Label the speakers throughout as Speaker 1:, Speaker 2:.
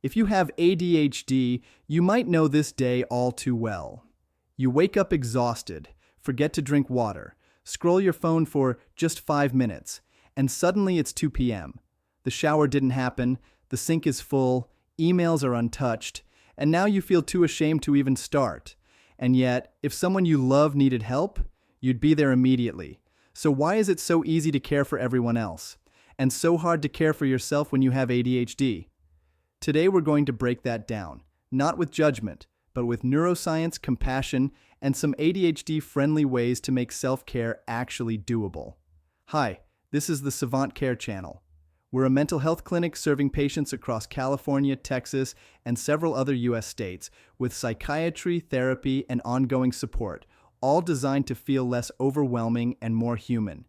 Speaker 1: If you have ADHD, you might know this day all too well. You wake up exhausted, forget to drink water, scroll your phone for just 5 minutes, and suddenly it's 2 p.m. The shower didn't happen, the sink is full, emails are untouched, and now you feel too ashamed to even start. And yet, if someone you love needed help, you'd be there immediately. So why is it so easy to care for everyone else, and so hard to care for yourself when you have ADHD? Today we're going to break that down, not with judgment, but with neuroscience, compassion, and some ADHD-friendly ways to make self-care actually doable. Hi, this is the Savant Care channel. We're a mental health clinic serving patients across California, Texas, and several other U.S. states with psychiatry, therapy, and ongoing support, all designed to feel less overwhelming and more human.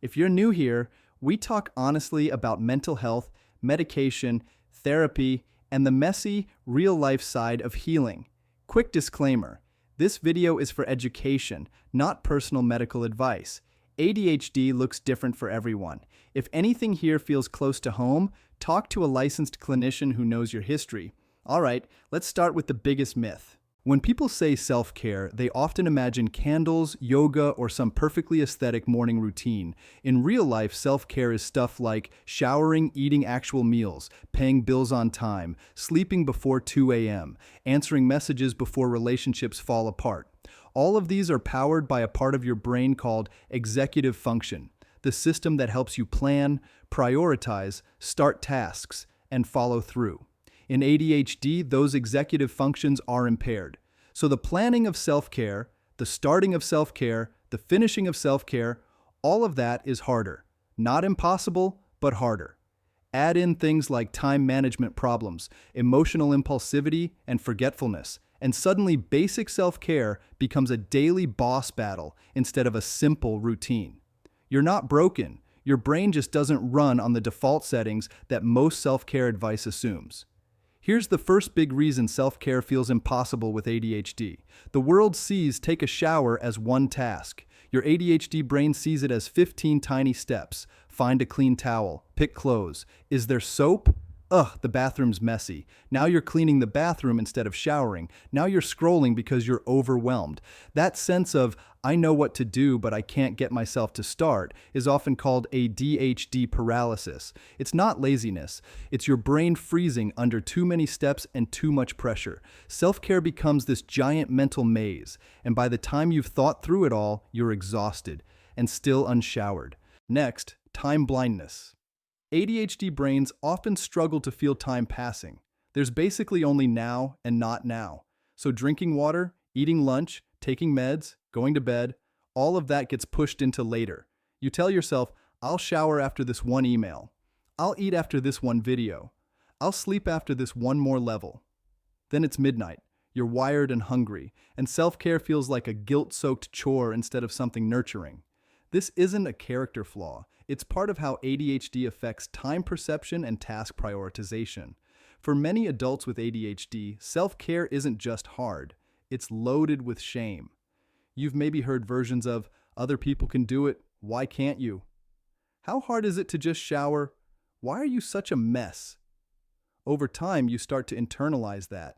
Speaker 1: If you're new here, we talk honestly about mental health, medication, therapy, and the messy, real-life side of healing. Quick disclaimer, this video is for education, not personal medical advice. ADHD looks different for everyone. If anything here feels close to home, talk to a licensed clinician who knows your history. All right, let's start with the biggest myth. When people say self-care, they often imagine candles, yoga, or some perfectly aesthetic morning routine. In real life, self-care is stuff like showering, eating actual meals, paying bills on time, sleeping before 2 a.m., answering messages before relationships fall apart. All of these are powered by a part of your brain called executive function, the system that helps you plan, prioritize, start tasks, and follow through. In ADHD, those executive functions are impaired. So the planning of self-care, the starting of self-care, the finishing of self-care, all of that is harder. Not impossible, but harder. Add in things like time management problems, emotional impulsivity, and forgetfulness, and suddenly basic self-care becomes a daily boss battle instead of a simple routine. You're not broken. Your brain just doesn't run on the default settings that most self-care advice assumes. Here's the first big reason self-care feels impossible with ADHD. The world sees take a shower as one task. Your ADHD brain sees it as 15 tiny steps. Find a clean towel. Pick clothes. Is there soap? Ugh, the bathroom's messy. Now you're cleaning the bathroom instead of showering. Now you're scrolling because you're overwhelmed. That sense of, I know what to do, but I can't get myself to start, is often called ADHD paralysis. It's not laziness. It's your brain freezing under too many steps and too much pressure. Self-care becomes this giant mental maze, and by the time you've thought through it all, you're exhausted and still unshowered. Next, time blindness. ADHD brains often struggle to feel time passing. There's basically only now and not now. So drinking water, eating lunch, taking meds, going to bed, all of that gets pushed into later. You tell yourself, I'll shower after this one email. I'll eat after this one video. I'll sleep after this one more level. Then it's midnight. You're wired and hungry, and self-care feels like a guilt-soaked chore instead of something nurturing. This isn't a character flaw. It's part of how ADHD affects time perception and task prioritization. For many adults with ADHD, self-care isn't just hard, it's loaded with shame. You've maybe heard versions of, other people can do it, why can't you? How hard is it to just shower? Why are you such a mess? Over time, you start to internalize that.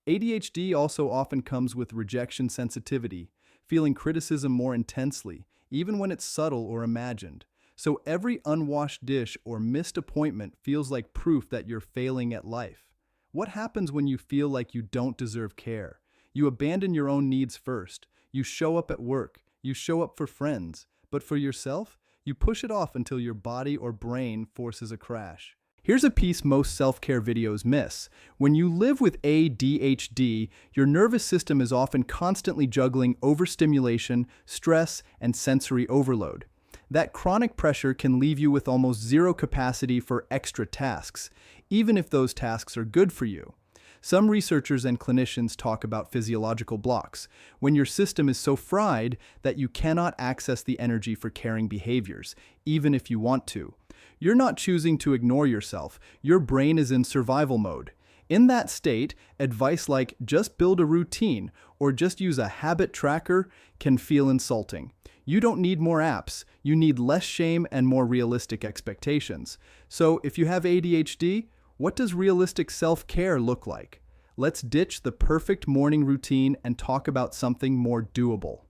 Speaker 1: ADHD also often comes with rejection sensitivity, feeling criticism more intensely, even when it's subtle or imagined. So every unwashed dish or missed appointment feels like proof that you're failing at life. What happens when you feel like you don't deserve care? You abandon your own needs first. You show up at work. You show up for friends. But for yourself, you push it off until your body or brain forces a crash. Here's a piece most self-care videos miss. When you live with ADHD, your nervous system is often constantly juggling overstimulation, stress, and sensory overload. That chronic pressure can leave you with almost zero capacity for extra tasks, even if those tasks are good for you. Some researchers and clinicians talk about physiological blocks, when your system is so fried that you cannot access the energy for caring behaviors, even if you want to. You're not choosing to ignore yourself. Your brain is in survival mode. In that state, advice like just build a routine or just use a habit tracker can feel insulting. You don't need more apps. You need less shame and more realistic expectations. So if you have ADHD, What does realistic self-care look like? Let's ditch the perfect morning routine and talk about something more doable.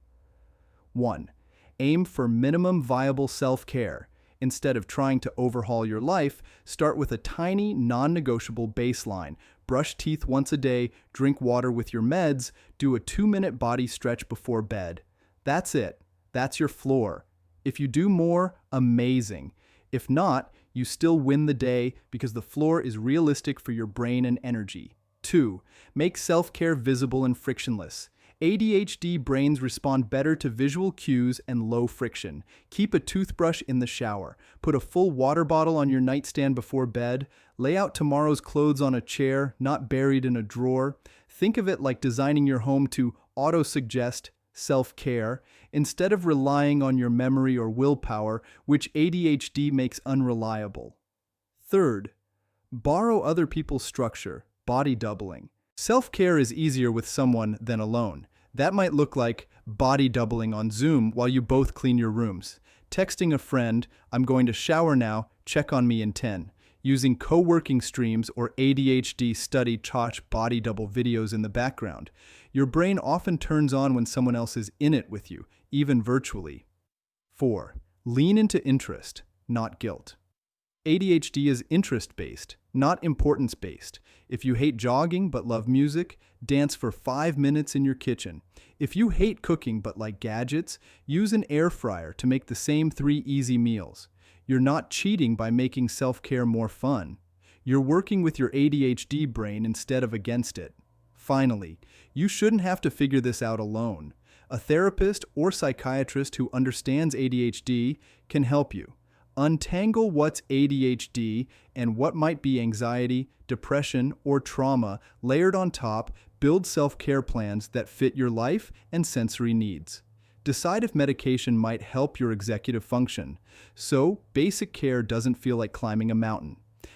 Speaker 1: 1. Aim for minimum viable self-care. Instead of trying to overhaul your life, start with a tiny, non-negotiable baseline. Brush teeth once a day, drink water with your meds, do a 2-minute body stretch before bed. That's it. That's your floor. If you do more, amazing. If not, you still win the day because the floor is realistic for your brain and energy. 2. Make self-care visible and frictionless. ADHD brains respond better to visual cues and low friction. Keep a toothbrush in the shower. Put a full water bottle on your nightstand before bed. Lay out tomorrow's clothes on a chair, not buried in a drawer. Think of it like designing your home to auto-suggest self-care instead of relying on your memory or willpower, which ADHD makes unreliable. 3. Borrow other people's structure, body doubling. Self-care is easier with someone than alone. That might look like body doubling on Zoom while you both clean your rooms. Texting a friend, "I'm going to shower now, check on me in 10." Using co-working streams or ADHD study watch body double videos in the background. Your brain often turns on when someone else is in it with you, even virtually. 4. Lean into interest, not guilt. ADHD is interest-based, not importance-based. If you hate jogging but love music, dance for 5 minutes in your kitchen. If you hate cooking but like gadgets, use an air fryer to make the same 3 easy meals. You're not cheating by making self-care more fun. You're working with your ADHD brain instead of against it. Finally, you shouldn't have to figure this out alone. A therapist or psychiatrist who understands ADHD can help you. Untangle what's ADHD and what might be anxiety, depression, or trauma layered on top. Build self-care plans that fit your life and sensory needs. Decide if medication might help your executive function, so basic care doesn't feel like climbing a mountain.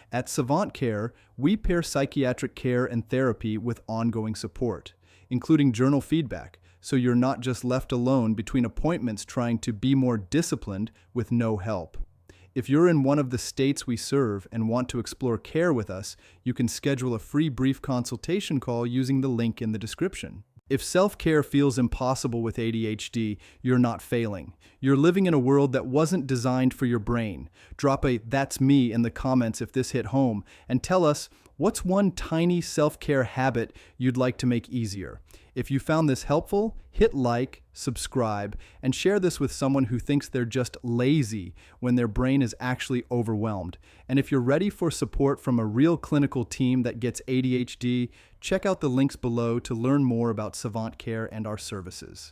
Speaker 1: At Savant Care, we pair psychiatric care and therapy with ongoing support, including journal feedback, so you're not just left alone between appointments trying to be more disciplined with no help. If you're in one of the states we serve and want to explore care with us, you can schedule a free brief consultation call using the link in the description. If self-care feels impossible with ADHD, you're not failing. You're living in a world that wasn't designed for your brain. Drop a "that's me" in the comments if this hit home, and tell us what's one tiny self-care habit you'd like to make easier. If you found this helpful, hit like, subscribe, and share this with someone who thinks they're just lazy when their brain is actually overwhelmed. And if you're ready for support from a real clinical team that gets ADHD, check out the links below to learn more about Savant Care and our services.